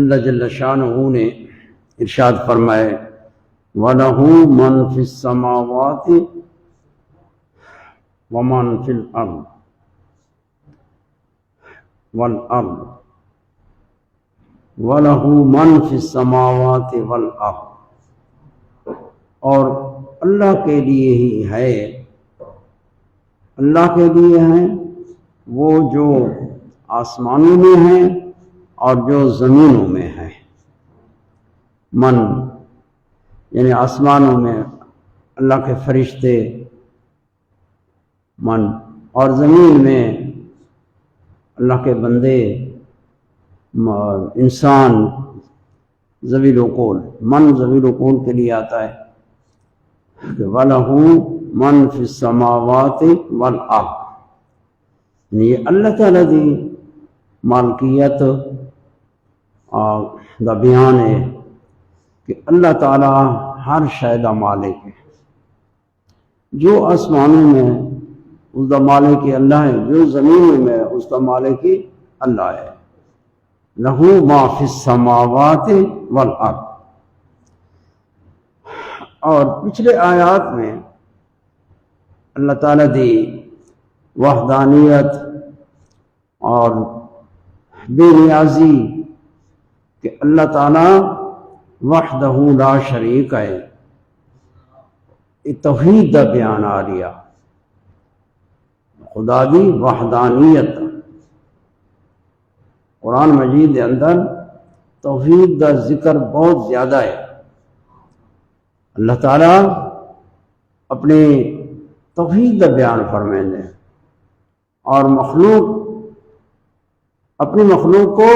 اللہ جل شانہ نے ارشاد فرمائے وَلَهُ مَنْ فِي السَّمَاوَاتِ وَمَنْ فِي الْأَرْضِ وَلَهُ مَنْ فِي السَّمَاوَاتِ وَالْأَرْضِ، اور اللہ کے لیے ہی ہے، اللہ کے لیے ہیں وہ جو آسمانوں میں ہیں اور جو زمینوں میں ہیں۔ من یعنی آسمانوں میں اللہ کے فرشتے، من، اور زمین میں اللہ کے بندے، انسان، ذوی العقول۔ من ذوی العقول کے لیے آتا ہے کہ وَلَهُ مَنْ فِي السَّمَاوَاتِ وَالْأَرْضِ، یہ اللہ تعالیٰ دی مالکیت دا بیان ہے کہ اللہ تعالیٰ ہر شے دا مالک ہے۔ جو آسمانوں میں اس دا مالک اللہ ہے، جو زمینوں میں اس دا مالک اللہ ہے۔ لہو ما فی السماوات والارض۔ اور پچھلے آیات میں اللہ تعالیٰ دی وحدانیت اور بے نیازی کہ اللہ تعالیٰ وحدہ لا شریک ہے، توحید دا بیان آ رہا، خدا دی وحدانیت۔ قرآن مجید کے اندر توحید دا ذکر بہت زیادہ ہے۔ اللہ تعالیٰ اپنی توحید دا بیان فرمائیں اور اپنی مخلوق کو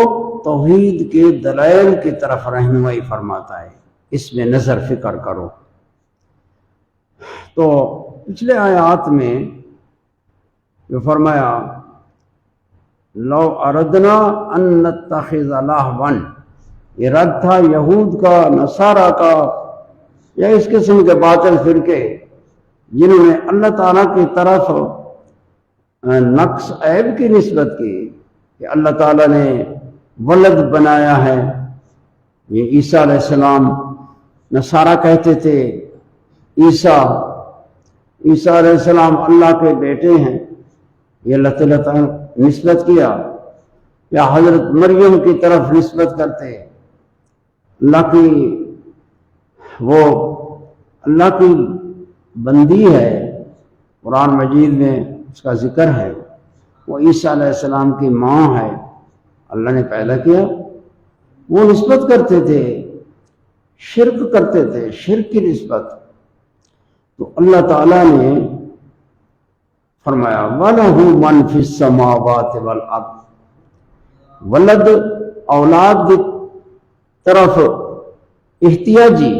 توحید کے دلائل کی طرف رہنمائی فرماتا ہے، اس میں نظر فکر کرو۔ تو پچھلے آیات میں جو فرمایا لو اردنا ان نتخذ لہوا، یہ رد تھا یہود کا، نصارہ کا، یا اس قسم کے باطل فرقے جنہوں نے اللہ تعالیٰ کی طرف نقص عیب کی نسبت کی کہ اللہ تعالیٰ نے ولد بنایا ہے۔ یہ عیسیٰ علیہ السلام، نصارہ کہتے تھے عیسیٰ علیہ السلام اللہ کے بیٹے ہیں، یہ اللہ تعالیٰ نسبت کیا، یا حضرت مریم کی طرف نسبت کرتے، وہ اللہ کی بندی ہے۔ قرآن مجید میں اس کا ذکر ہے، وہ عیسیٰ علیہ السلام کی ماں ہے، اللہ نے پیدا کیا۔ وہ نسبت کرتے تھے، شرک کرتے تھے، شرک کی نسبت۔ تو اللہ تعالیٰ نے فرمایا وَلَهُ مَنْ فِي السَّمَاوَاتِ وَالْأَرْضِ، ولد اولاد کی طرف احتیاجی،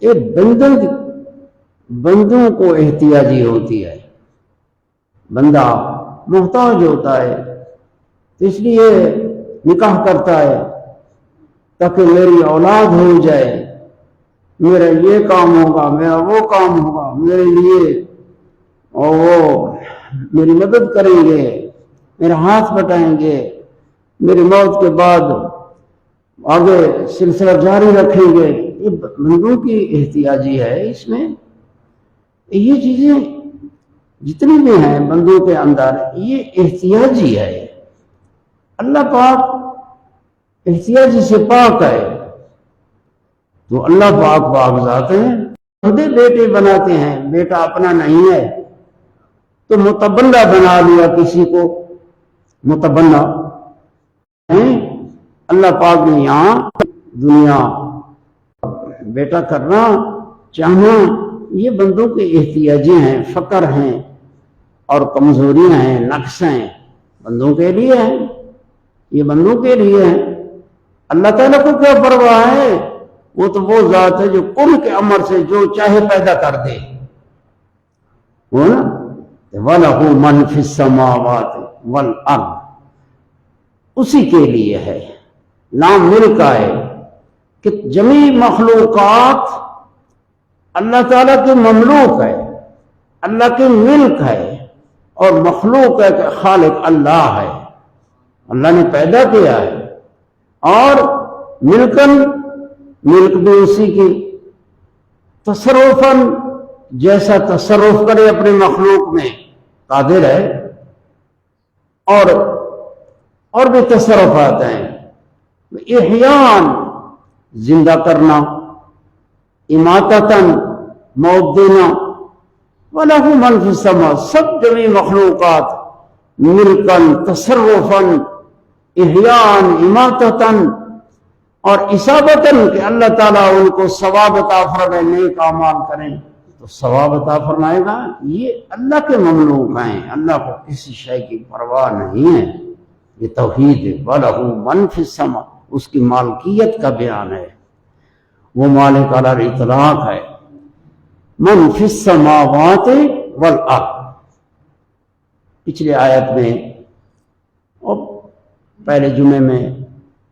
یہ بندوں کو احتیاجی ہوتی ہے، بندہ محتاج ہوتا ہے، اس لیے نکاح کرتا ہے تاکہ میری اولاد ہو جائے، میرا یہ کام ہوگا، میرا وہ کام ہوگا، میرے لیے اور وہ میری مدد کریں گے، میرا ہاتھ بٹائیں گے، میری موت کے بعد آگے سلسلہ جاری رکھیں گے۔ یہ بندوں کی احتیاجی ہے، اس میں یہ چیزیں جتنی بھی ہیں بندوں کے اندر یہ احتیاجی ہے۔ اللہ پاک احتیاجی سے پاک ہے، تو اللہ پاک ذات ہیں، خودے بیٹے بناتے ہیں، بیٹا اپنا نہیں ہے تو متبنہ بنا لیا کسی کو، متبنہ اللہ پاک نے یہاں دنیا بیٹا کرنا چاہنا، یہ بندوں کے احتیاجی ہیں، فقر ہیں اور کمزوریاں ہیں، نقص ہیں، بندوں کے لیے ہیں، یہ بندوں کے لیے ہیں۔ اللہ تعالیٰ کو کیا پرواہ ہے؟ وہ تو وہ ذات ہے جو کن کے امر سے جو چاہے پیدا کر دے، وہ نا وَلَهُ مَنْ فِي السَّمَاوَاتِ وَالْأَرْضِ، اسی کے لیے ہے، نام ملک ہے کہ جمیع مخلوقات اللہ تعالیٰ کی مملوک ہے، اللہ کی ملک ہے، اور مخلوق ہے کہ خالق اللہ ہے، اللہ نے پیدا کیا ہے، اور ملکن ملک بھی اسی کی، تصرفاً جیسا تصرف کرے اپنے مخلوق میں قادر ہے، اور بھی تصرفات ہیں، احیان زندہ کرنا، اماتتاً موت دینا، وَلَهُ مَنْ فِي السَّمَاءِ سب جمی مخلوقات ملکن تصرفاً احیان اماتتاً اور اصابتاً کہ اللہ تعالیٰ ان کو ثواب عطا فرمائے، نیک اعمال کریں تو ثواب عطا فرمائے گا۔ یہ اللہ کے مملوک ہیں، اللہ کو کسی شے کی پرواہ نہیں ہے، یہ توحید ہے۔ وَلَهُ مَنْ فِي السَّمَاءِ اس کی مالکیت کا بیان ہے، وہ مالک علی الاطلاق ہے۔ من فی السماوات والارض پچھلے آیت میں اور پہلے جمعے میں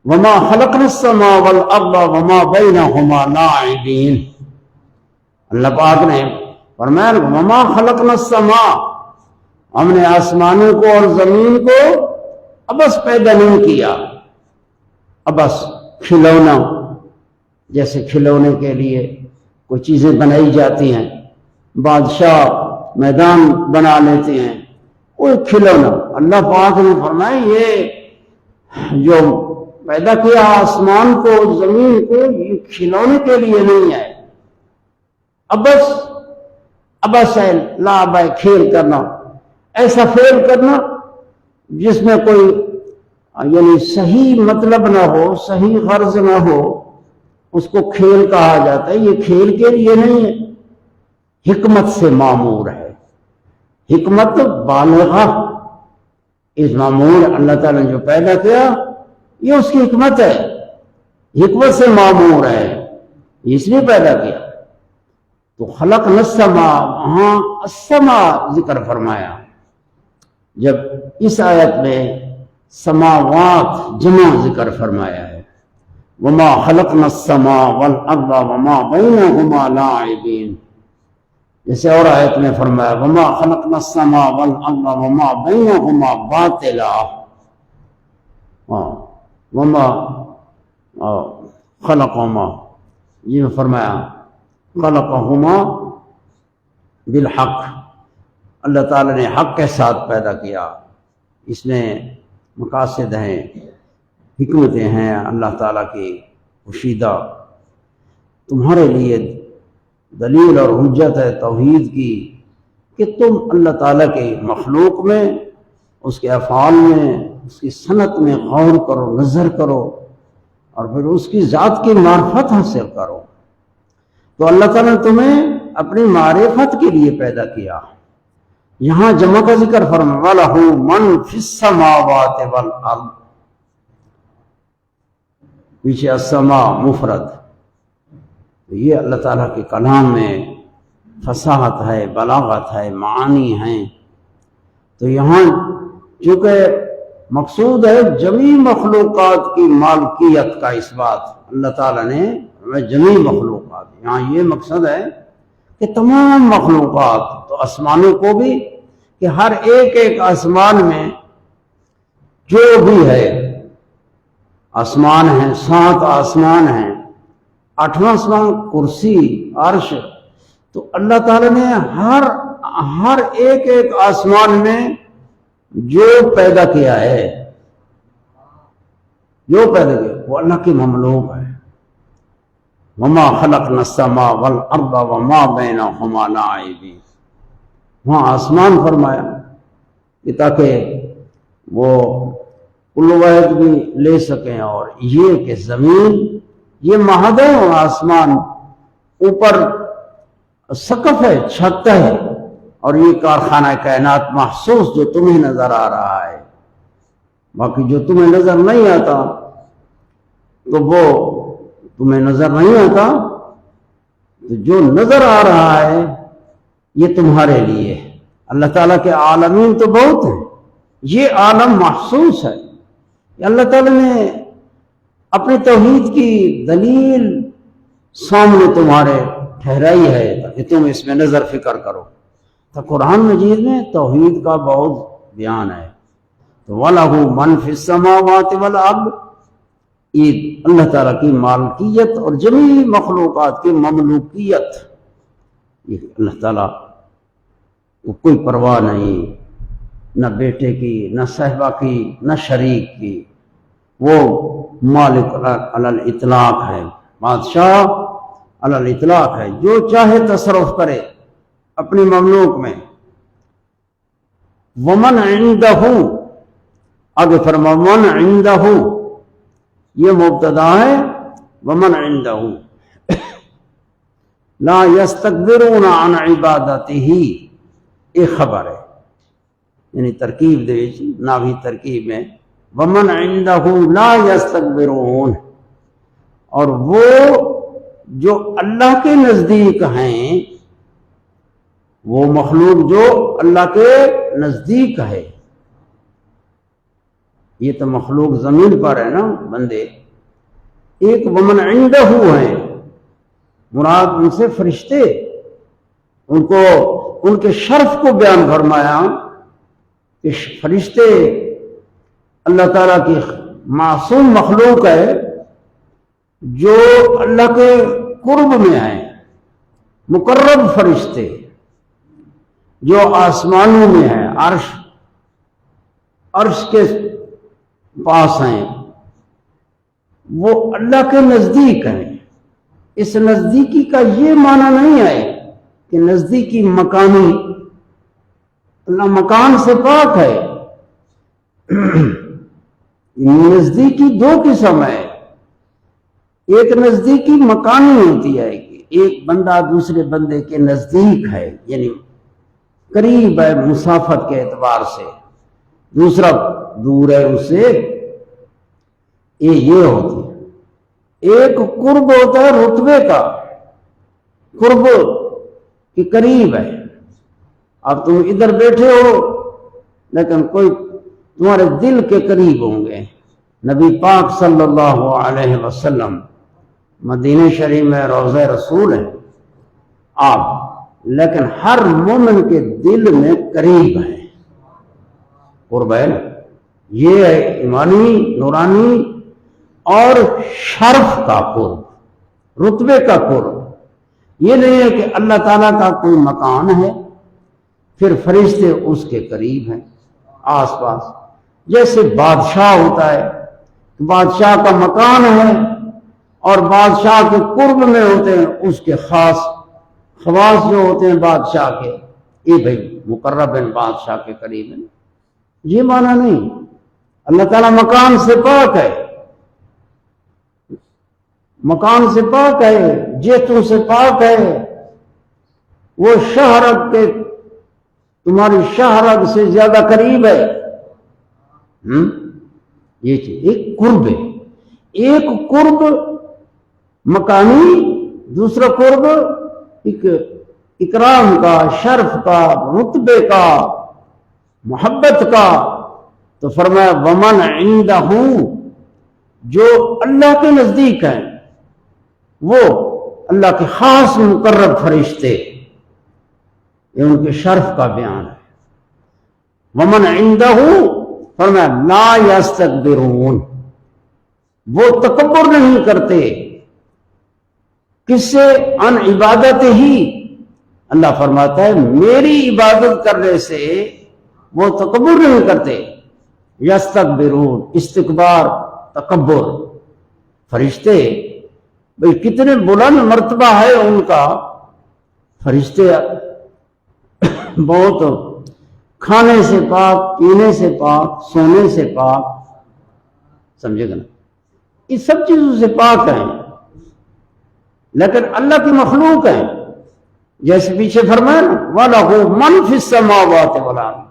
وما خلقنا السماء والارض وما بینہما لاعبین، اللہ پاک نے فرمایا وما خلقنا السماء، ہم نے آسمانوں کو اور زمین کو ابس پیدا نہیں کیا، ابس کھلونا، جیسے کھلونے کے لیے کوئی چیزیں بنائی جاتی ہیں، بادشاہ میدان بنا لیتے ہیں، کوئی کھلونا۔ اللہ پاک نے فرمایا یہ جو پیدا کیا آسمان کو زمین کو، یہ کھلونے کے لیے نہیں ہے، ابس ہے، لعب ہے، کھیل کرنا، ایسا فعل کرنا جس میں کوئی یعنی صحیح مطلب نہ ہو، صحیح غرض نہ ہو، اس کو کھیل کہا جاتا ہے۔ یہ کھیل کے لیے نہیں ہے، حکمت سے معمور ہے، حکمت بالغہ۔ اس معمور اللہ تعالیٰ نے جو پیدا کیا یہ اس کی حکمت ہے، حکمت سے معمور ہے، اس لیے پیدا کیا۔ تو خلقنا السماء، وہاں السماء ذکر فرمایا، جب اس آیت میں سماوات جمع ذکر فرمایا ہے، وما خلقنا السماء والارض وما بینہما لاعبین، جیسے اور آیت میں فرمایا وما خلقنا السماء والارض وما بینہما باطلا، وما خلقہما، یہ فرمایا خلقہما بالحق، اللہ تعالیٰ نے حق کے ساتھ پیدا کیا، اس میں مقاصد ہیں، حکمتیں ہیں اللہ تعالیٰ کی پوشیدہ۔ تمہارے لیے دلیل اور حجت ہے توحید کی کہ تم اللہ تعالیٰ کے مخلوق میں، اس کے افعال میں، اس کی صنعت میں غور کرو، نظر کرو، اور پھر اس کی ذات کی معرفت حاصل کرو۔ تو اللہ تعالیٰ نے تمہیں اپنی معرفت کے لیے پیدا کیا۔ یہاں جمع کا ذکر فرمایا وَلَهُ مَنْ فِي السَّمَاوَاتِ وَالْأَرْضِ، پیچھے السماء مفرد، تو یہ اللہ تعالیٰ کے کلام میں فصاحت ہے، بلاغت ہے، معانی ہیں۔ تو یہاں چونکہ مقصود ہے جمیع مخلوقات کی مالکیت کا اس بات، اللہ تعالیٰ نے جمیع مخلوقات، یہاں یہ مقصد ہے کہ تمام مخلوقات، تو آسمانوں کو بھی، کہ ہر ایک آسمان میں جو بھی ہے، آسمان ہیں، 7 آسمان ہیں، 8واں آسمان کرسی عرش، تو اللہ تعالیٰ نے ہر ایک آسمان میں جو پیدا کیا ہے، جو پیدا کیا وہ اللہ کی مملوک ہے۔ وما خلقنا السماء والارض وما بینہما لاعبین، وہاں آسمان فرمایا کہ تاکہ وہ کل واحد بھی لے سکیں، اور یہ کہ زمین یہ مہد ہے، اور آسمان اوپر سقف ہے، چھت ہے، اور یہ کارخانہ کائنات محسوس جو تمہیں نظر آ رہا ہے، باقی جو تمہیں نظر نہیں آتا تو وہ تمہیں نظر نہیں آتا، تو جو نظر آ رہا ہے یہ تمہارے لیے ہے۔ اللہ تعالیٰ کے عالمین تو بہت ہیں، یہ عالم محسوس ہے، اللہ تعالیٰ نے اپنے توحید کی دلیل سامنے تمہارے ٹھہرائی ہے تاکہ تم اس میں نظر فکر کرو۔ تو قرآن مجید میں توحید کا بہت بیان ہے۔ تو وَلَهُ مَنْ فِي السَّمَاوَاتِ وَالْأَرْضِ، یہ اللہ تعالیٰ کی مالکیت اور جمیع مخلوقات کی مملوکیت، یہ اللہ تعالیٰ کو کوئی پرواہ نہیں، نہ بیٹے کی، نہ صاحبہ کی، نہ شریک کی، وہ مالک علی الاطلاق ہے، بادشاہ علی الاطلاق ہے، جو چاہے تصرف کرے اپنی مملوک میں۔ ومن عندہ، آگے فرما من عندہ، یہ مبتدا ہے، ومن عندہ لا یستکبرون عن عبادتہ، ایک خبر ہے، یعنی ترکیب دے ناوی ترکیب میں ومن عندہ لا یستکبرون، اور وہ جو اللہ کے نزدیک ہیں، وہ مخلوق جو اللہ کے نزدیک ہے، یہ تو مخلوق زمین پر ہے نا بندے، ایک ومن عندہ ہیں، مراد ان سے فرشتے، ان کو ان کے شرف کو بیان فرمایا کہ فرشتے اللہ تعالیٰ کی معصوم مخلوق ہے جو اللہ کے قرب میں ہیں، مقرب فرشتے جو آسمانوں میں ہیں، عرش کے پاس ہیں، وہ اللہ کے نزدیک ہیں۔ اس نزدیکی کا یہ معنی نہیں ہے کہ نزدیکی مکانی، اللہ مکان سے پاک ہے۔ نزدیکی دو قسم ہے، ایک نزدیکی مکانی ہوتی ہے کہ ایک بندہ دوسرے بندے کے نزدیک ہے، یعنی قریب ہے مسافت کے اعتبار سے، دوسرا دور ہے اس سے، یہ ہوتی ہے۔ ایک قرب ہوتا ہے رتبے کا، قرب کہ قریب ہے، اب تم ادھر بیٹھے ہو لیکن کوئی تمہارے دل کے قریب ہوں گے۔ نبی پاک صلی اللہ علیہ وسلم مدینہ شریف میں روضہ رسول ہے آپ، لیکن ہر مومن کے دل میں قریب ہے، قرب ہے نا، یہ ہے ایمانی نورانی اور شرف کا قرب، رتبے کا قرب۔ یہ نہیں ہے کہ اللہ تعالیٰ کا کوئی مکان ہے پھر فرشتے اس کے قریب ہیں آس پاس، جیسے بادشاہ ہوتا ہے، بادشاہ کا مکان ہے اور بادشاہ کے قرب میں ہوتے ہیں اس کے خواص جو ہوتے ہیں بادشاہ کے، یہ بھائی مقرب ہیں بادشاہ کے قریب ہیں، یہ معنی نہیں۔ اللہ تعالیٰ مکان سے پاک ہے، مکان سے پاک ہے، جیتوں سے پاک ہے، وہ شہرگ کے تمہاری شہرگ سے زیادہ قریب ہے۔ یہ چیز ایک قرب ہے، ایک قرب مکانی، دوسرا قرب ایک اکرام کا، شرف کا، رتبے کا، محبت کا۔ تو فرمایا ومن عندہ، جو اللہ کے نزدیک ہیں، وہ اللہ کے خاص مقرب فرشتے، یہ ان کے شرف کا بیان ہے۔ ومن عندہ فرمایا لا یستکبرون، وہ تکبر نہیں کرتے، کس سے؟ عن عبادت ہی، اللہ فرماتا ہے میری عبادت کرنے سے وہ تکبر نہیں کرتے۔ یستکبرون، استکبار، تکبر، فرشتے بھئی کتنے بلند مرتبہ ہے ان کا، فرشتے بہت کھانے سے پاک، پینے سے پاک، سونے سے پاک، سمجھے گا نا، اس سب چیزوں سے پاک ہیں، لیکن اللہ کی مخلوق ہیں، جیسے پیچھے فرمایا نا وَلَهُ مَنْ فِي السَّمَاوَاتِ وَالْأَرْضِ،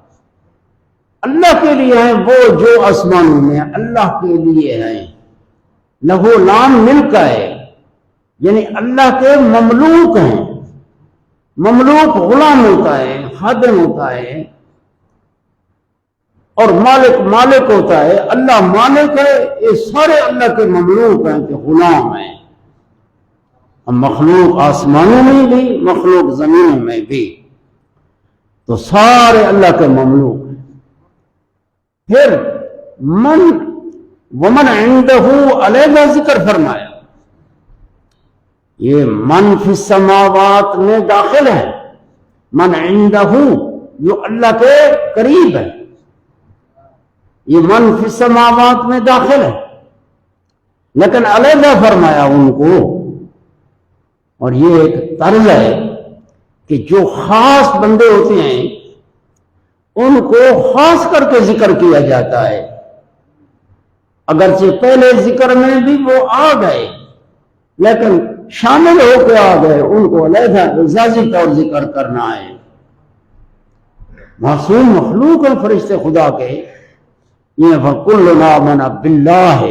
اللہ کے لیے ہیں وہ جو آسمانوں میں، اللہ کے لیے ہیں۔ لہو لام ملک ہے، یعنی اللہ کے مملوک ہیں، مملوک غلام ہوتا ہے، خادم ہوتا ہے، اور مالک ہوتا ہے، اللہ مالک ہے، یہ سارے اللہ کے مملوک ہیں کہ غلام ہیں، مخلوق آسمانوں میں بھی، مخلوق زمینوں میں بھی، تو سارے اللہ کے مملوک ہیں۔ پھر من ومن عندہ علیحدہ ذکر فرمایا. یہ من فی السماوات میں داخل ہے. من عندہ جو اللہ کے قریب ہے، یہ من فی السماوات میں داخل ہے، لیکن علیحدہ فرمایا ان کو. اور یہ ایک طرز ہے کہ جو خاص بندے ہوتے ہیں ان کو خاص کر کے ذکر کیا جاتا ہے. اگرچہ پہلے ذکر میں بھی وہ آ گئے لیکن شامل ہو کے آ گئے، ان کو علیحدہ اعزازی طور ذکر کرنا ہے. معصوم مخلوق ہیں فرشتے خدا کے. یہ فَكُلُّنَا آمَنَ بِاللَّهِ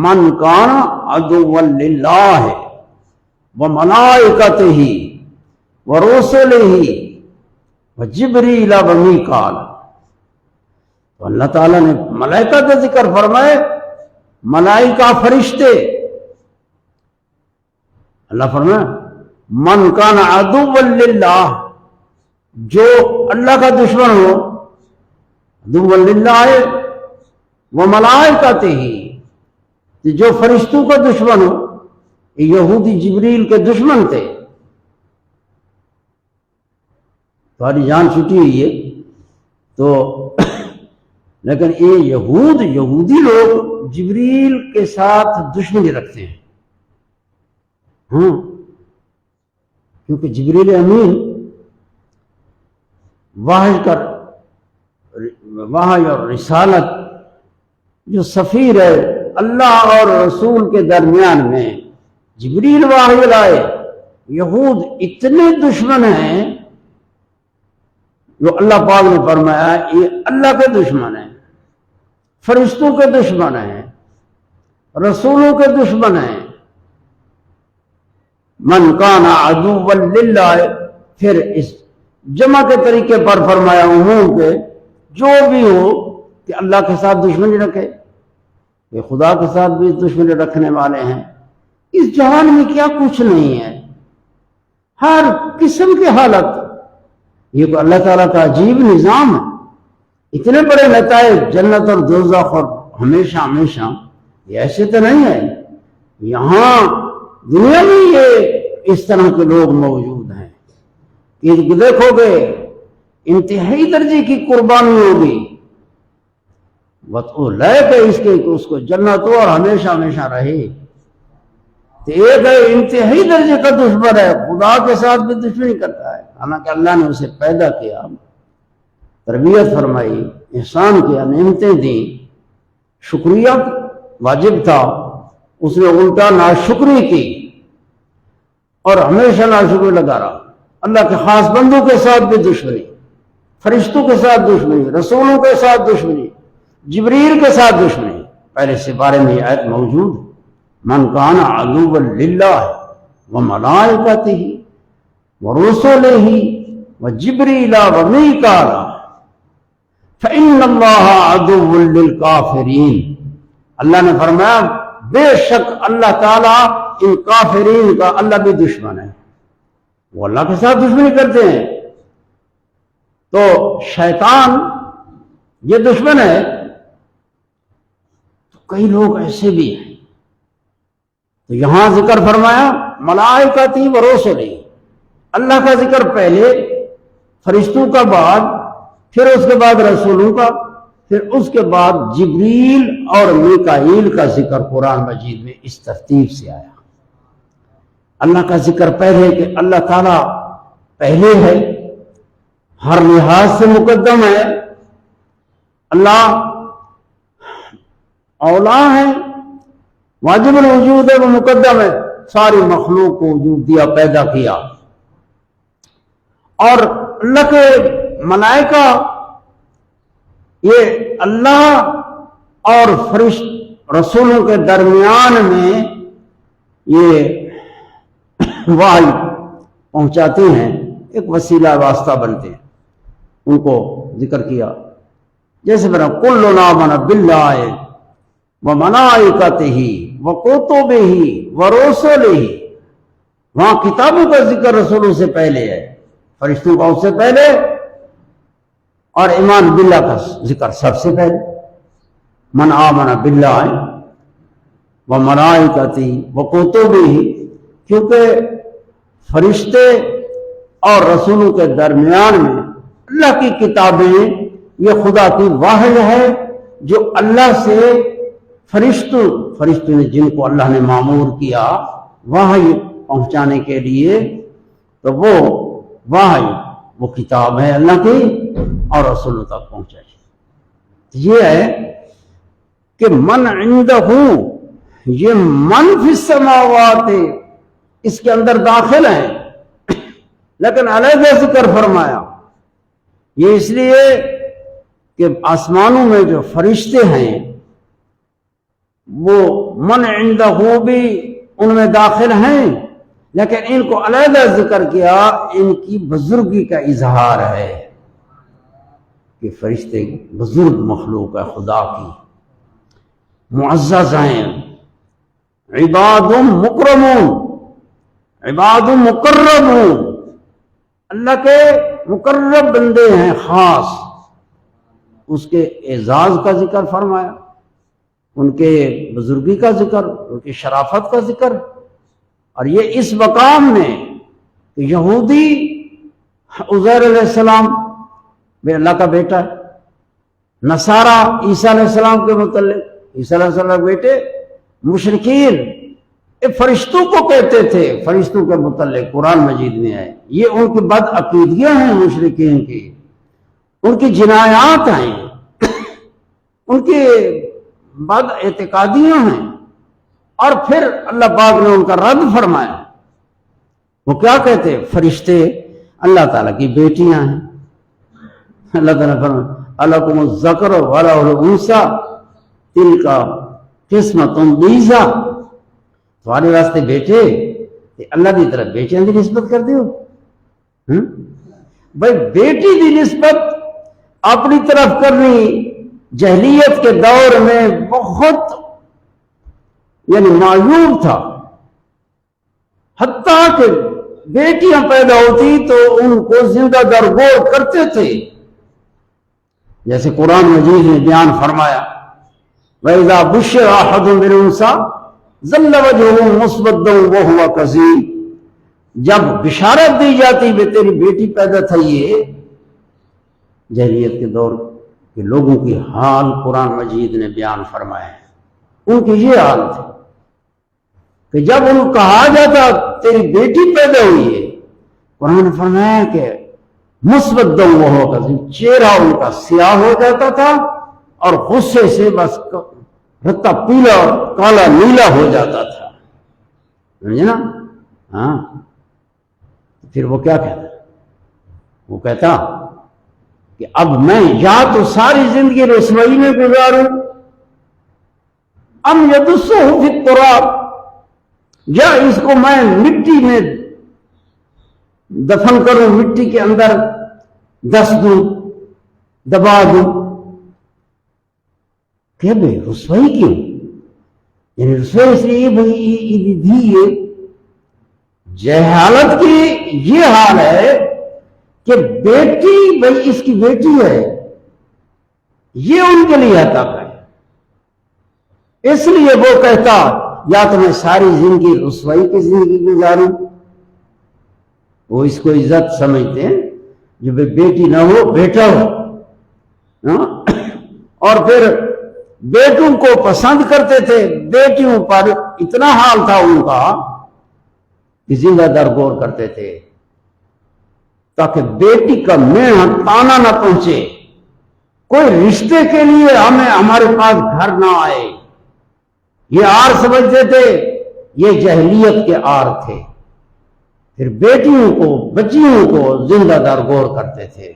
من كان عدوا للہ وملائکتہ ورسلہ وجبریل ومیکال. تو اللہ تعالیٰ نے ملائکہ کا ذکر فرمائے. ملائکہ فرشتے، اللہ فرمائے من کان عدوا للہ، جو اللہ کا دشمن ہو، عدوا للہ وملائکتہ، جو فرشتوں کا دشمن ہو. یہودی جبریل کے دشمن تھے. تمہاری جان چھٹی ہوئی ہے تو لیکن یہ یہودی لوگ جبریل کے ساتھ دشمنی رکھتے ہیں. کیونکہ جبریل امین وحی اور رسالت جو سفیر ہے اللہ اور رسول کے درمیان میں، جبریل وحی لائے. یہود اتنے دشمن ہیں جو اللہ پاک نے فرمایا یہ اللہ کے دشمن ہیں، فرشتوں کے دشمن ہیں، رسولوں کے دشمن ہیں. من کان عدوا للہ، پھر اس جمع کے طریقے پر فرمایا عموم کے، جو بھی ہو کہ اللہ کے ساتھ دشمنی رکھے. یہ خدا کے ساتھ بھی دشمنی رکھنے والے ہیں. اس جہان میں کیا کچھ نہیں ہے، ہر قسم کی حالت. یہ تو اللہ تعالیٰ کا عجیب نظام ہے. اتنے بڑے نتائج جنت اور دوزخ اور ہمیشہ ہمیشہ، یہ ایسے تو نہیں ہے. یہاں دنیا میں یہ اس طرح کے لوگ موجود ہیں کہ دیکھو گے انتہائی درجے کی قربانی ہوگی، وہ لے کے اس کو جنت ہو اور ہمیشہ ہمیشہ رہے. تو ایک ہے انتہائی درجے کا دشمن ہے، خدا کے ساتھ بھی دشمنی کرتا ہے، حالانکہ اللہ نے اسے پیدا کیا، تربیت فرمائی، احسان کیا، نعمتیں دیں، شکریہ واجب تھا، اس نے الٹا ناشکری کی اور ہمیشہ ناشکری لگا رہا. اللہ کے خاص بندوں کے ساتھ بھی دشمنی، فرشتوں کے ساتھ دشمنی، رسولوں کے ساتھ دشمنی، جبریل کے ساتھ دشمنی. پہلے سے بارے میں یہ آیت موجود ہے. من کان عدوا للہ وملائکتہ ورسلہ وجبریل ومیکال فإن اللہ عدو للکافرین. اللہ نے فرمایا بے شک اللہ تعالیٰ ان کافرین کا اللہ بھی دشمن ہے. وہ اللہ کے ساتھ دشمنی کرتے ہیں. تو شیطان یہ دشمن ہے. تو کئی لوگ ایسے بھی ہیں. تو یہاں ذکر فرمایا ملائکتی و رسلہ، اللہ کا ذکر پہلے، فرشتوں کا بعد، پھر اس کے بعد رسولوں کا، پھر اس کے بعد جبریل اور میکائیل کا ذکر قرآن مجید میں اس ترتیب سے آیا. اللہ کا ذکر پہلے کہ اللہ تعالیٰ پہلے ہے، ہر لحاظ سے مقدم ہے. اللہ اولا ہے، واجب الوجود ہے، وہ مقدم ہے، ساری مخلوق کو وجود دیا، پیدا کیا. اور اللہ کے ملائکہ یہ اللہ اور فرشت رسولوں کے درمیان میں یہ وحی پہنچاتے ہیں، ایک وسیلہ واسطہ بنتے ہیں. ان کو ذکر کیا جیسے بنا کلنا آمن باللہ وملائکتہ وکتبہ ورسلہ. وہاں کتابوں کا ذکر رسولوں سے پہلے ہے، فرشتوں کا اس سے پہلے، اور ایمان باللہ کا ذکر سب سے پہلے. من آمن باللہ و ملائکتی و کتبہ، کیونکہ فرشتے اور رسولوں کے درمیان میں اللہ کی کتابیں یہ خدا کی وحی ہے جو اللہ سے فرشتوں نے جن کو اللہ نے مامور کیا وحی پہنچانے کے لیے، تو وہ وحی وہ کتاب ہے اللہ کی اور رسولوں تک پہنچائی۔ یہ ہے کہ من عندہ، یہ من فی السماوات اس کے اندر داخل ہیں، لیکن علیحدہ ذکر فرمایا۔ یہ اس لیے کہ آسمانوں میں جو فرشتے ہیں وہ من عندہ بھی ان میں داخل ہیں، لیکن ان کو علیحدہ ذکر کیا، ان کی بزرگی کا اظہار ہے کہ فرشتے بزرگ مخلوق ہے خدا کی، معزز ہیں، عباد مکرمون، عباد مقربون، اللہ کے مقرب بندے ہیں خاص، اس کے اعزاز کا ذکر فرمایا، ان کے بزرگی کا ذکر، ان کی شرافت کا ذکر۔ اور یہ اس مقام میں کہ یہودی عزیر علیہ السلام بھی اللہ کا بیٹا ہے، نصارہ عیسیٰ علیہ السلام کے متعلق، عیسیٰ علیہ السلام کے بیٹے، مشرکین فرشتوں کو کہتے تھے، فرشتوں کے متعلق قرآن مجید میں ہے، یہ ان کی بد عقیدگیاں ہیں مشرکین کی، ان کی جنایات ہیں، ان کی بد اعتقادیاں ہیں۔ اور پھر اللہ پاک نے ان کا رد فرمایا، وہ کیا کہتے؟ فرشتے اللہ تعالیٰ کی بیٹیاں ہیں۔ اللہ تعالیٰ فرمایا الکم الذکر وَلَهُ الْأُنثىٰ تِلْكَ قِسْمَةٌ ضِیزَىٰ، تمہارے واسطے بیٹے اللہ کی طرف بیٹیاں کی نسبت کر دیو۔ بھائی بیٹی کی نسبت اپنی طرف کرنی جہلیت کے دور میں بہت یعنی معیوب تھا، حتیٰ کہ بیٹیاں پیدا ہوتی تو ان کو زندہ درگور کرتے تھے، جیسے قرآن مجید نے بیان فرمایا وَإِذَا بُشِّرَ أَحَدٌ بِالْأُنثىٰ ظَلَّ وَجْهُهُ مُسْوَدًّا وَهُوَ كَظِيمٌ، جب بشارت دی جاتی کہ تیری بیٹی پیدا تھی، یہ جاہلیت کے دور کے لوگوں کی حال قرآن مجید نے بیان فرمایا ہے۔ ان کی یہ حال تھی کہ جب ان کو کہا جاتا تیری بیٹی پیدا ہوئی ہے، قرآن نے فرمایا کہ مسودًا وَهُوَ كَظِيمٌ، چہرہ ان کا سیاہ ہو جاتا تھا اور غصے سے بس رتا پیلا کالا نیلا ہو جاتا تھا، سمجھے نا؟ ہاں، پھر وہ کیا کہتا؟ وہ کہتا کہ اب میں یا تو ساری زندگی رسوائی میں گزاروں، ام یدسہ فی التراب، یا اس کو میں مٹی میں دفن کروں، مٹی کے اندر دس دوں، دبا دوں۔ کہ بھئی رسوائی کیوں؟ یعنی رسوائی اس لیے یہ جہالت کی یہ حال ہے کہ بیٹی بھئی اس کی بیٹی ہے، یہ ان کے لیے حقیقت ہے، اس لیے وہ کہتا یا تو میں ساری زندگی رسوائی کی زندگی گزاروں۔ وہ اس کو عزت سمجھتے ہیں، جو بیٹی نہ ہو بیٹا ہو، اور پھر بیٹوں کو پسند کرتے تھے، بیٹیوں پر اتنا حال تھا ان کا کہ زندہ درگور کرتے تھے تاکہ بیٹی کا مینا تانا نہ پہنچے، کوئی رشتے کے لیے ہمارے پاس گھر نہ آئے، یہ آر سمجھتے تھے، یہ جہلیت کے آر تھے۔ پھر بیٹیوں کو بچیوں کو زندہ درگور کرتے تھے۔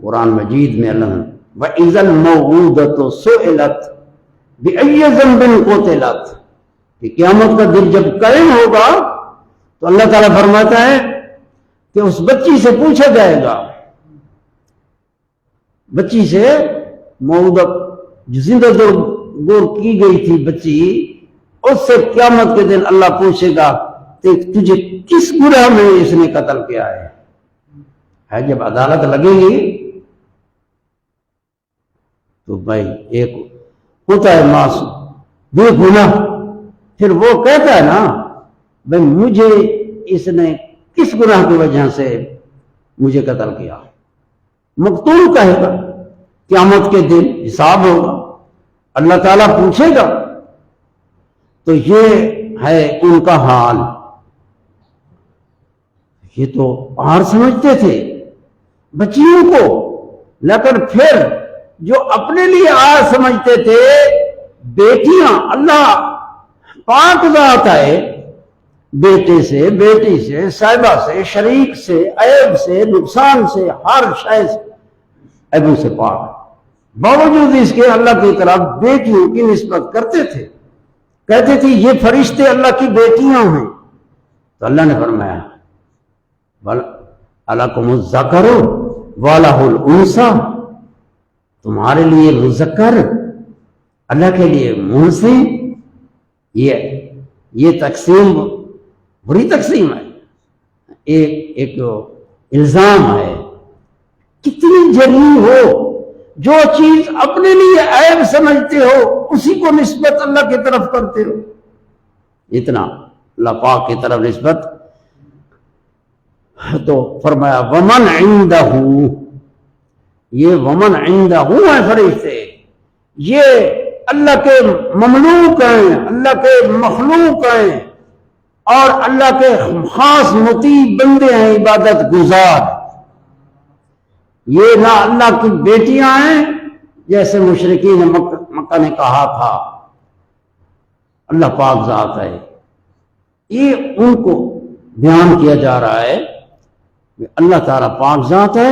قرآن مجید میں اللہ نے وَإِذَا الْمَوْعُودَةُ سُئِلَتْ بِأَيِّ ذَنبٍ قُتِلَتْ، کہ قیامت کا دن جب قائم ہوگا تو اللہ تعالیٰ فرماتا ہے کہ اس بچی سے پوچھا جائے گا، بچی سے موعودہ جو زندہ درگور کی گئی تھی بچی، اس سے قیامت کے دن اللہ پوچھے گا کہ تجھے کس گناہ میں اس نے قتل کیا ہے۔ جب عدالت لگے گی تو بھائی ایک ہوتا ہے معصوم بے گناہ، پھر وہ کہتا ہے نا بھائی مجھے اس نے کس گناہ کی وجہ سے مجھے قتل کیا، مقتول کہے گا، قیامت کے دن حساب ہوگا، اللہ تعالیٰ پوچھے گا۔ تو یہ ہے ان کا حال۔ یہ تو آر سمجھتے تھے بچیوں کو، لیکن پھر جو اپنے لیے آر سمجھتے تھے بیٹیاں، اللہ پاک ذات ہے، بیٹے سے، بیٹی سے، صاحبہ سے، شریک سے، عیب سے، نقصان سے، ہر شے سے عیبوں سے پاک ہے۔ باوجود اس کے اللہ کی طرف بیٹیوں کی نسبت کرتے تھے، کہتے تھے یہ فرشتے اللہ کی بیٹیاں ہیں۔ تو اللہ نے فرمایا وَلَكُمُ الذَّكَرُ وَلَهُ الْأُنثَىٰ، تمہارے لیے مذکر، اللہ کے لیے منثی۔ یہ تقسیم بری تقسیم ہے، ایک الزام ہے۔ کتنی جرمی ہو، جو چیز اپنے لیے عیب سمجھتے ہو اسی کو نسبت اللہ کی طرف کرتے ہو، اتنا اللہ پاک کی طرف نسبت۔ تو فرمایا ومن عندہ، یہ ومن عندہ ہے فرشتے، یہ اللہ کے مملوک ہیں، اللہ کے مخلوق ہیں، اور اللہ کے خاص مطیع بندے ہیں، عبادت گزار۔ یہ نہ اللہ کی بیٹیاں ہیں جیسے مشرکین مکہ نے کہا تھا، اللہ پاک ذات ہے۔ یہ ان کو بیان کیا جا رہا ہے کہ اللہ تعالیٰ پاک ذات ہے،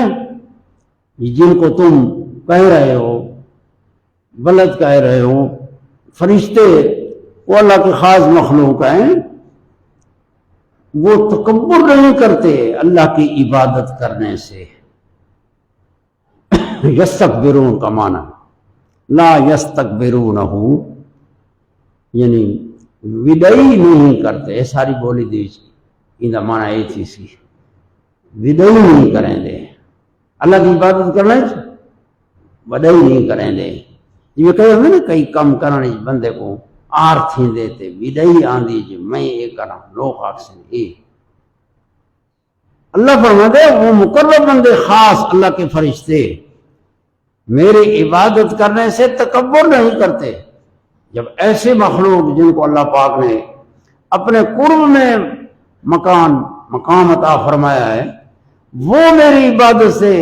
جن کو تم کہہ رہے ہو بلد کہہ رہے ہو فرشتے، وہ اللہ کے خاص مخلوق ہیں، وہ تکبر نہیں کرتے اللہ کی عبادت کرنے سے۔ یستکبرون کا معنی لا یستکبرونہ، یعنی ودئی نہیں کرتے، ساری بولی دی ان معنی یہ تھی سی، ودئی نہیں کریں دے اللہ کی عبادت کرنے سے، وڈئی نہیں کریں دے۔ یہ کہے ہوئے نا کئی کم کرنے بندے کو آر تھی دیتے، ودئی آندھی جو میں یہ کرا لوگ آکسن اے۔ اللہ فرماتے وہ مقرب بندے خاص اللہ کے فرشتے میری عبادت کرنے سے تکبر نہیں کرتے۔ جب ایسے مخلوق جن کو اللہ پاک نے اپنے قرب میں مقام عطا فرمایا ہے، وہ میری عبادت سے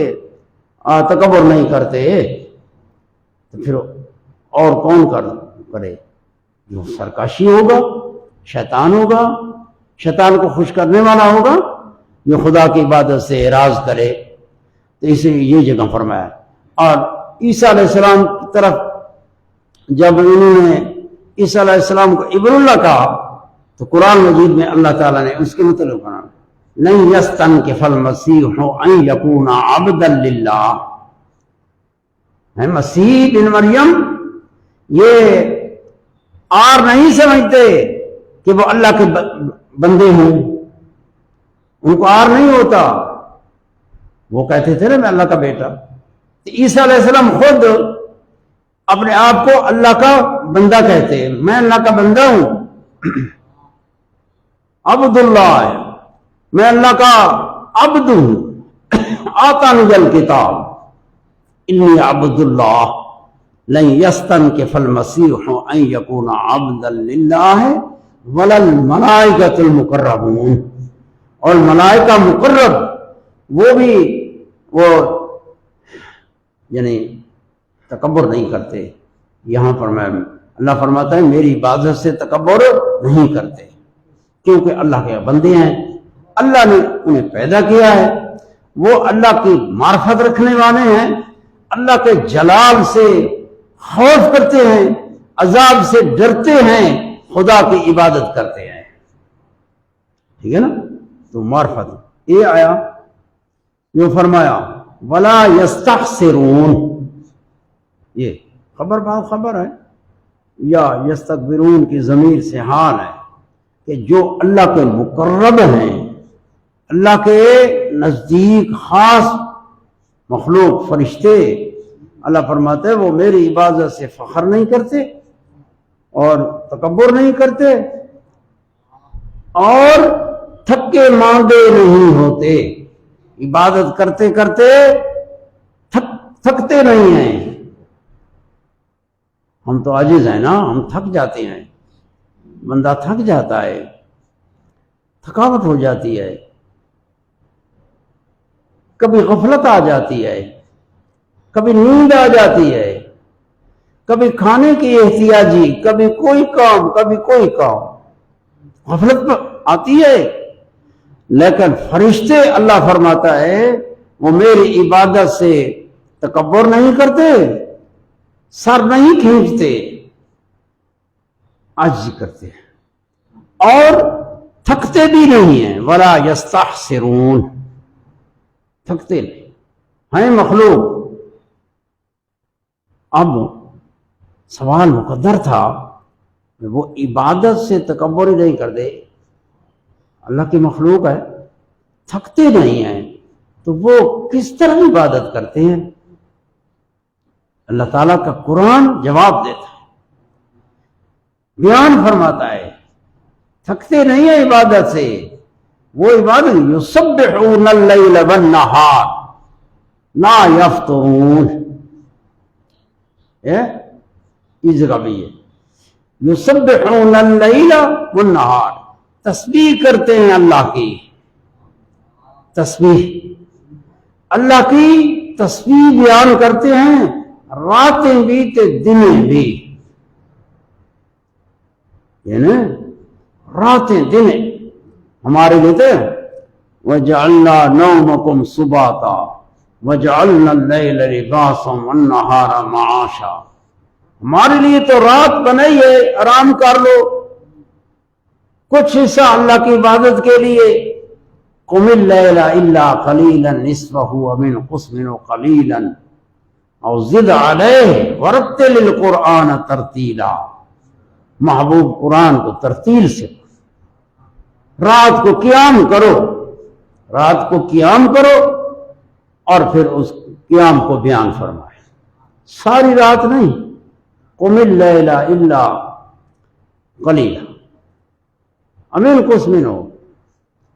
تکبر نہیں کرتے، تو پھر اور کون کرے؟ جو سرکشی ہوگا، شیطان ہوگا، شیطان کو خوش کرنے والا ہوگا، جو خدا کی عبادت سے اعراض کرے۔ تو اسے یہ جگہ فرمایا۔ اور عیسیٰ علیہ السلام کی طرف جب انہوں نے عیسیٰ علیہ السلام کو ابن اللہ کہا تو قرآن مجید میں اللہ تعالیٰ نے اس کے متعلق کہا لن یستنکف المسیح ان یکون عبدا للہ، مسیح بن مریم یہ آر نہیں سمجھتے کہ وہ اللہ کے بندے ہوں، ان کو آر نہیں ہوتا، وہ کہتے تھے نا میں اللہ کا بیٹا۔ عیسیٰ علیہ السلام خود اپنے آپ کو اللہ کا بندہ کہتے ہیں، میں اللہ کا بندہ ہوں، عبداللہ ہے، میں اللہ کا عبد ہوں، آتانی الکتاب انی عبداللہ لن یستنکف المسیح ان یکون عبدا للہ ولا الملائکۃ المقربون، اور ملائکہ مقرب وہ بھی یعنی تکبر نہیں کرتے۔ یہاں پر اللہ فرماتا ہے میری عبادت سے تکبر نہیں کرتے، کیونکہ اللہ کے بندے ہیں، اللہ نے انہیں پیدا کیا ہے، وہ اللہ کی معرفت رکھنے والے ہیں، اللہ کے جلال سے خوف کرتے ہیں، عذاب سے ڈرتے ہیں، خدا کی عبادت کرتے ہیں۔ ٹھیک ہے نا؟ تو معرفت یہ آیا جو فرمایا ولا یستخسرون، یہ خبر ہے، یا یستکبرون کی ضمیر سے حال ہے کہ جو اللہ کے مقرب ہیں، اللہ کے نزدیک خاص مخلوق فرشتے، اللہ فرماتے ہیں وہ میری عبادت سے فخر نہیں کرتے اور تکبر نہیں کرتے اور تھکے ماندے نہیں ہوتے، عبادت کرتے کرتے تھکتے نہیں ہیں۔ ہم تو عاجز ہیں نا، ہم تھک جاتے ہیں، بندہ تھک جاتا ہے، تھکاوٹ ہو جاتی ہے، کبھی غفلت آ جاتی ہے، کبھی نیند آ جاتی ہے، کبھی کھانے کی احتیاجی، کبھی کوئی کام، کبھی کوئی کام، غفلت آتی ہے۔ لیکن فرشتے اللہ فرماتا ہے وہ میری عبادت سے تکبر نہیں کرتے، سر نہیں کھینچتے، عاجزی کرتے ہیں اور تھکتے بھی نہیں ہیں، ولا یستحسرون، تھکتے نہیں ہیں مخلوق۔ اب سوال مقدر تھا کہ وہ عبادت سے تکبر ہی نہیں کرتے، اللہ کی مخلوق ہے، تھکتے نہیں ہیں، تو وہ کس طرح عبادت کرتے ہیں؟ اللہ تعالیٰ کا قرآن جواب دیتا ہے، بیان فرماتا ہے تھکتے نہیں ہیں عبادت سے، وہ عبادت یسبحون اللیل والنہار لا یفترون، اس جگہ بھی ہے یسبحون اللیل والنہار، تسبیح کرتے ہیں اللہ کی، تسبیح اللہ کی تسبیح بیان کرتے ہیں، راتیں بھی تے دنیں بھی، یعنی راتیں دنیں ہمارے لیے تھے وَجَعَلْنَا نَوْمَكُمْ سُبَاتًا وَجَعَلْنَا اللَّيْلَ لِبَاسًا وَالنَّهَارَ مَعَاشًا، ہمارے لیے تو رات بنائی ہے، آرام کر لو، کچھ حصہ اللہ کی عبادت کے لیے، قُمِ اللَّيْلَ إِلَّا قَلِيلًا نِصْفَهُ وَمِنْهُ مِنْهُ قَلِيلًا أَوْ زِدْ عَلَيْهِ وَرَتِّلِ الْقُرْآنَ تَرْتِيلًا، محبوب قرآن کو ترتیل سے، رات کو قیام کرو، رات کو قیام کرو اور پھر اس قیام کو بیان فرمائے، ساری رات نہیں، قُمِ اللَّيْلَ إِلَّا قَلِيلًا وَمِنْهُ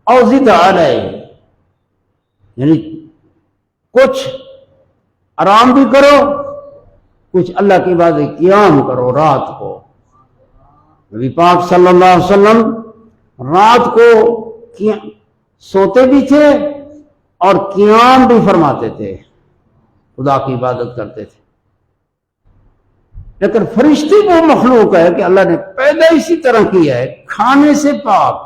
أَوْ زِدْ عَلَيْهِ، یعنی کچھ آرام بھی کرو، کچھ اللہ کی عبادت قیام کرو رات کو۔ نبی پاک صلی اللہ علیہ وسلم رات کو سوتے بھی تھے اور قیام بھی فرماتے تھے، خدا کی عبادت کرتے تھے۔ لیکن فرشتے وہ مخلوق ہے کہ اللہ نے پیدا اسی طرح کیا ہے، کھانے سے پاک،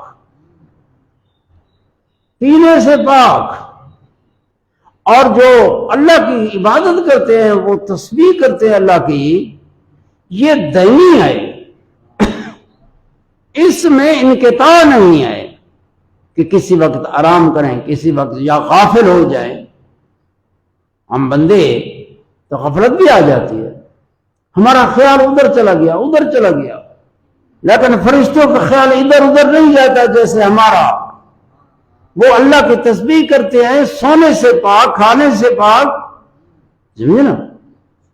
پینے سے پاک، اور جو اللہ کی عبادت کرتے ہیں وہ تسبیح کرتے ہیں اللہ کی، یہ دینی ہے، اس میں انقطاع نہیں ہے کہ کسی وقت آرام کریں، کسی وقت یا غافل ہو جائیں۔ ہم بندے تو غفلت بھی آ جاتی ہے، ہمارا خیال ادھر چلا گیا ادھر چلا گیا، لیکن فرشتوں کا خیال ادھر ادھر نہیں جاتا جیسے ہمارا، وہ اللہ کی تسبیح کرتے ہیں، سونے سے پاک، کھانے سے پاک، سمجھے نا،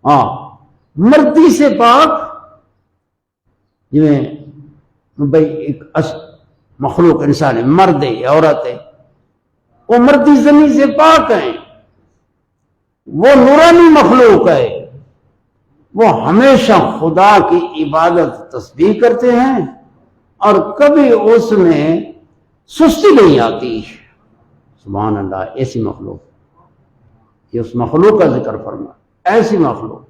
ہاں، مردی سے پاک، بھائی ایک مخلوق انسان ہے، مرد ہے، عورت ہے، وہ مردی زمین سے پاک ہیں، وہ نورانی مخلوق ہے، وہ ہمیشہ خدا کی عبادت تسبیح کرتے ہیں اور کبھی اس میں سستی نہیں آتی۔ سبحان اللہ، ایسی مخلوق، یہ اس مخلوق کا ذکر فرما، ایسی مخلوق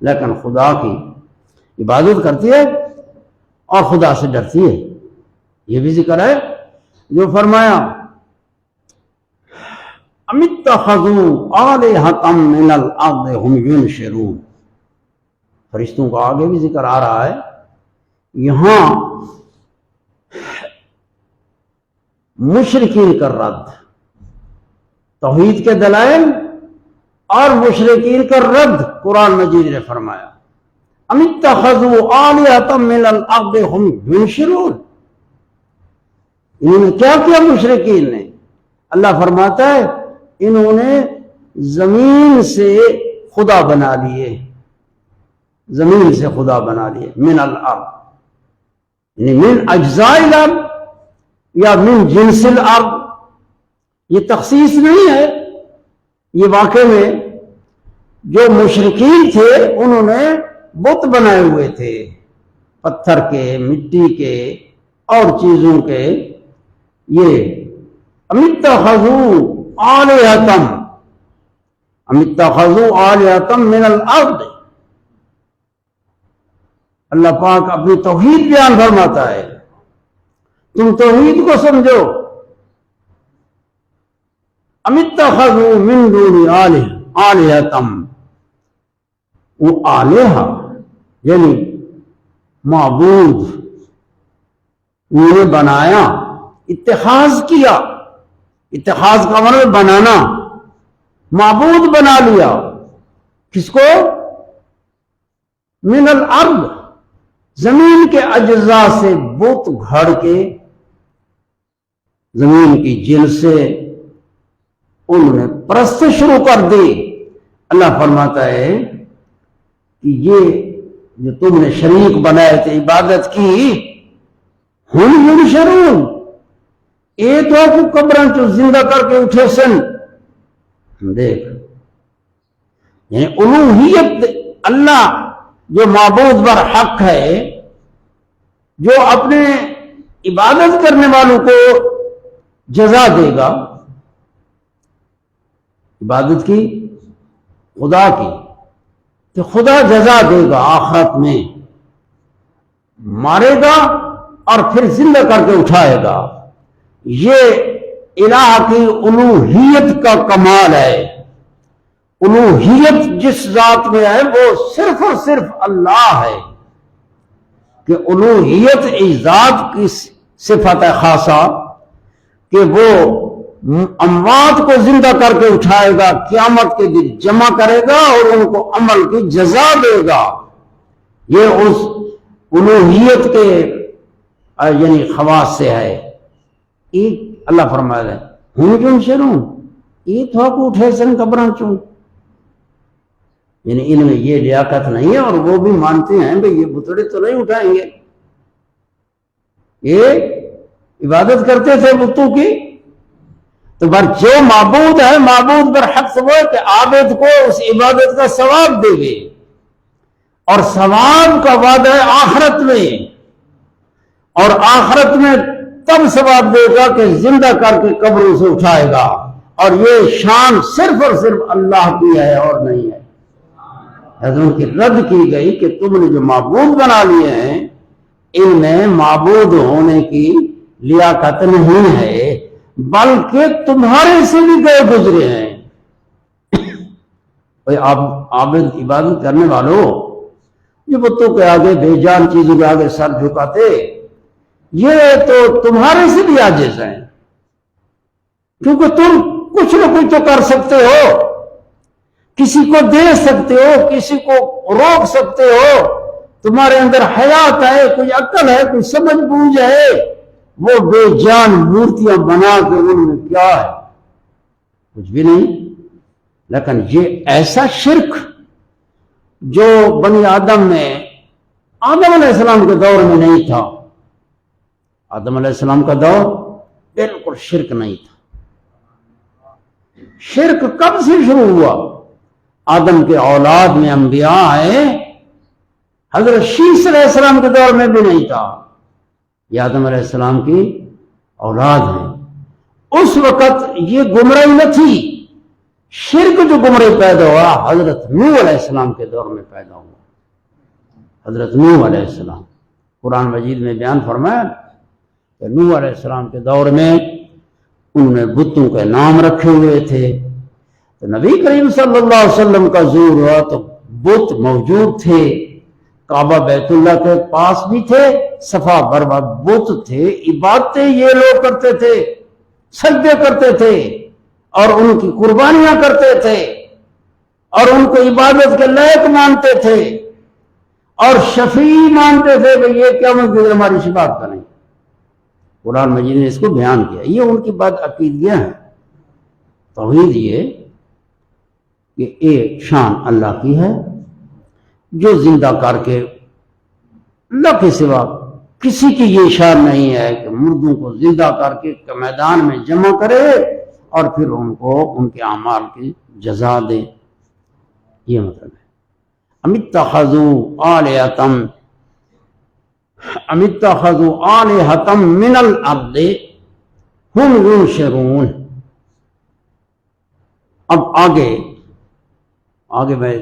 لیکن خدا کی عبادت کرتی ہے اور خدا سے ڈرتی ہے، یہ بھی ذکر ہے جو فرمایا ام اتخذوا آلہۃ من الارض ہم ینشرون، فرشتوں کا آگے بھی ذکر آ رہا ہے، یہاں مشرکین کا رد، توحید کے دلائل اور مشرکین کا رد قرآن مجید نے فرمایا، ام اتخذوا آلہۃ من الارض ہم ینشرون، انہوں نے کیا کیا مشرکین نے؟ اللہ فرماتا ہے انہوں نے زمین سے خدا بنا لیے، زمین سے خدا بنا لیے، من الارض یعنی من اجزاء الارض یا من جنس الارض، یہ تخصیص نہیں ہے، یہ واقع میں جو مشرکین تھے انہوں نے بت بنائے ہوئے تھے، پتھر کے، مٹی کے اور چیزوں کے، یہ ام اتخذوا آلہۃ من الارض، اللہ پاک اپنی توحید بیان فرماتا ہے، تم توحید کو سمجھو، ام اتخذوا من دون آلہۃ، وہ آلہہ یعنی معبود انہوں نے بنایا، اتخاذ کیا، اتخاذ کا مطلب بنانا، معبود بنا لیا، کس کو؟ من الارض، زمین کے اجزاء سے بت گھڑ کے، زمین کی جن سے انہوں نے پرست شروع کر دی۔ اللہ فرماتا ہے کہ یہ جو تم نے شریک بنائے تھے عبادت کی، ہم ینشرون، ایک کو قبرن چو زندہ کر کے اٹھے سن، دیکھ یعنی الوہیت اللہ جو معبود بر حق ہے، جو اپنے عبادت کرنے والوں کو جزا دے گا، عبادت کی خدا کی، کہ خدا جزا دے گا آخرت میں، مارے گا اور پھر زندہ کر کے اٹھائے گا، یہ الہ کی الوہیت کا کمال ہے۔ الوہیت جس ذات میں ہے وہ صرف اور صرف اللہ ہے، کہ الوہیت اس ذات کی صفت ہے خاصہ کہ وہ اموات کو زندہ کر کے اٹھائے گا، قیامت کے دن جمع کرے گا اور ان کو عمل کی جزا دے گا۔ یہ اس الوہیت کے یعنی خواص سے ہے۔ ایک اللہ فرمایا ہے ہوں کیوں شروع یہ تھا کو اٹھے سن قبراں چوں، یعنی ان میں یہ لیاقت نہیں ہے، اور وہ بھی مانتے ہیں بھئی یہ بتڑے تو نہیں اٹھائیں گے، یہ عبادت کرتے تھے بتوں کی، تو بر جو معبود ہے، معبود بر حق وہ کہ عابد کو اس عبادت کا ثواب دے گے، اور ثواب کا وعدہ ہے آخرت میں، اور آخرت میں تب ثواب دے گا کہ زندہ کر کے قبروں سے اٹھائے گا، اور یہ شان صرف اور صرف اللہ کی ہے اور نہیں ہے۔ حضرت کی رد کی گئی کہ تم نے جو معبود بنا لیے ہیں ان میں معبود ہونے کی لیاقت نہیں ہے، بلکہ تمہارے سے بھی گئے گزرے ہیں۔ عابد عبادت کرنے والوں جو بتوں کے آگے بے جان چیزوں کے آگے سر جھکاتے، یہ تو تمہارے سے بھی عاجز ہیں، کیونکہ تم کچھ نہ کچھ تو کر سکتے ہو، کسی کو دے سکتے ہو، کسی کو روک سکتے ہو، تمہارے اندر حیات ہے، کوئی عقل ہے، کوئی سمجھ بوجھ ہے، وہ بے جان مورتیاں بنا کے ان میں کیا ہے؟ کچھ بھی نہیں۔ لیکن یہ ایسا شرک جو بنی آدم میں آدم علیہ السلام کے دور میں نہیں تھا، آدم علیہ السلام کا دور بالکل شرک نہیں تھا۔ شرک کب سے شروع ہوا؟ آدم کے اولاد میں انبیاء آئے، حضرت شیس علیہ السلام کے دور میں بھی نہیں تھا، یہ آدم علیہ السلام کی اولاد ہیں۔ اس وقت یہ گمراہی نہ تھی، شرک جو گمراہی پیدا ہوا حضرت نوح علیہ السلام کے دور میں پیدا ہوا۔ حضرت نوح علیہ السلام قرآن مجید میں بیان فرمایا کہ نوح علیہ السلام کے دور میں انہوں نے بتوں کے نام رکھے ہوئے تھے، تو نبی کریم صلی اللہ علیہ وسلم کا ظہور ہوا تو بت موجود تھے، کعبہ بیت اللہ کے پاس بھی تھے، صفا مروا بت تھے، عبادتیں یہ لوگ کرتے تھے، سجدے کرتے تھے اور ان کی قربانیاں کرتے تھے اور ان کو عبادت کے لائق مانتے تھے اور شفیع مانتے تھے کہ یہ قیامت کے دن ہماری شفاعت کریں۔ قرآن مجید نے اس کو بیان کیا، یہ ان کی بات عقیدیاں ہیں۔ توحید یہ کہ ایک شان اللہ کی ہے جو زندہ کر کے، اللہ کے سوا کسی کی یہ شان نہیں ہے کہ مردوں کو زندہ کر کے میدان میں جمع کرے اور پھر ان کو ان کے اعمال کی جزا دے. یہ مطلب ہے. ام اتخذوا آلہۃ من الارض ہم ینشرون. اب آگے میں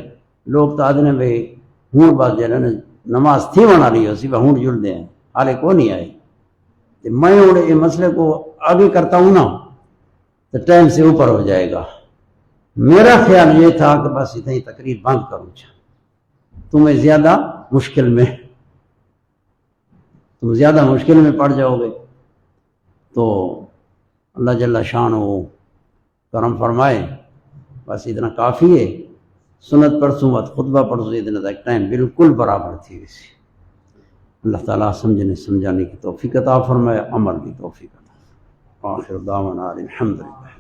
لوگ تو آدھے بھائی ہوں بات جو ہے نا نماز تھی بنا رہی ہو سی ہوں جل دیں حالے کو نہیں آئے. میں یہ مسئلے کو آگے کرتا ہوں نا تو ٹائم سے اوپر ہو جائے گا. میرا خیال یہ تھا کہ بس اتنی تقریر بند کروں، تم زیادہ مشکل میں پڑ جاؤ گے. تو اللہ جل شان وہ کرم فرمائے. بس اتنا کافی ہے. سنت پرسوں مت خطبہ پرسوں اتنا تک ٹائم بالکل برابر تھی اسی. اللہ تعالیٰ سمجھانے کی توفیق عطا فرمائے، عمل کی توفیق عطا. آخر دعوانا الحمدللہ.